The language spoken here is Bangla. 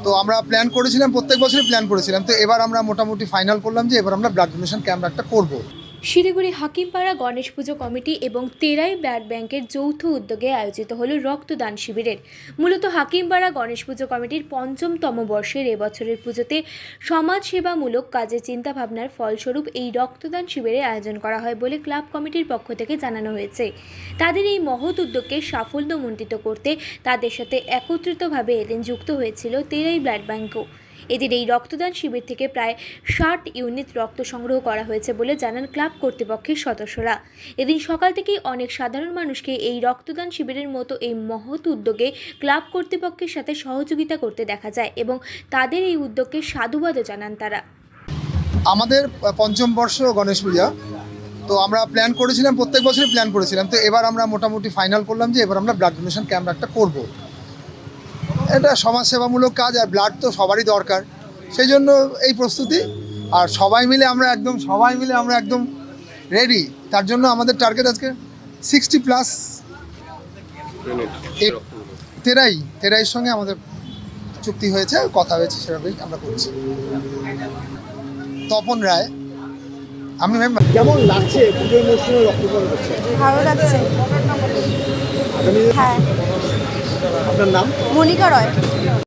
তো আমরা প্ল্যান করেছিলাম, প্রত্যেক বছরই প্ল্যান করেছিলাম, তো এবার আমরা মোটামুটি ফাইনাল করলাম যে এবার আমরা ব্লাড ডোনেশন ক্যাম্প একটা করবো। শিলিগুড়ি হাকিমপাড়া গণেশ পুজো কমিটি এবং তেরাই ব্লাড ব্যাংকের যৌথ উদ্যোগে আয়োজিত হল রক্তদান শিবিরের। মূলত হাকিমপাড়া গণেশ পুজো কমিটির ৫ম বর্ষের এবছরের পুজোতে সমাজসেবামূলক কাজের চিন্তাভাবনার ফলস্বরূপ এই রক্তদান শিবিরের আয়োজন করা হয় বলে ক্লাব কমিটির পক্ষ থেকে জানানো হয়েছে। তাদের এই মহৎ উদ্যোগকে সাফল্যমণ্ডিত করতে তাদের সাথে একত্রিতভাবে এদিন যুক্ত হয়েছিল তেরাই ব্লাড ব্যাংকও। এদিন এই রক্তদান শিবির থেকে প্রায় ৬০ ইউনিট রক্ত সংগ্রহ করা হয়েছে বলে জানান ক্লাব কর্তৃপক্ষের সদস্যরা। এদিন সকাল থেকেই অনেক সাধারণ মানুষকে এই রক্তদান শিবিরের মতো এই মহৎ উদ্যোগে ক্লাব কর্তৃপক্ষের সাথে সহযোগিতা করতে দেখা যায় এবং তাদের এই উদ্যোগকে সাধুবাদও জানান তারা। আমাদের ৫ম বর্ষ গণেশ পূজা, তো আমরা প্ল্যান করেছিলাম, প্রত্যেক বছরই প্ল্যান করেছিলাম, তো এবার আমরা মোটামুটি ফাইনাল করলাম যে এবার আমরা ব্লাড ডোনেশন ক্যাম্প একটা করবো। এটা সমাজসেবামূলক কাজ, আর ব্লাড তো সবারই দরকার, সেই জন্য এই প্রস্তুতি। আর সবাই মিলে আমরা একদম রেডি। তার জন্য আমাদের টার্গেট আজকে 60+ তেরাইয়ের সঙ্গে আমাদের চুক্তি হয়েছে, কথা হয়েছে, সেভাবেই আমরা করছি। তপন রায়, আমি মেম্বার। কেমন লাগছে পুজোর মরশুমে রক্তদান করছে? ভালো লাগছে। হ্যাঁ, আপনার নাম? মনিকা রয়।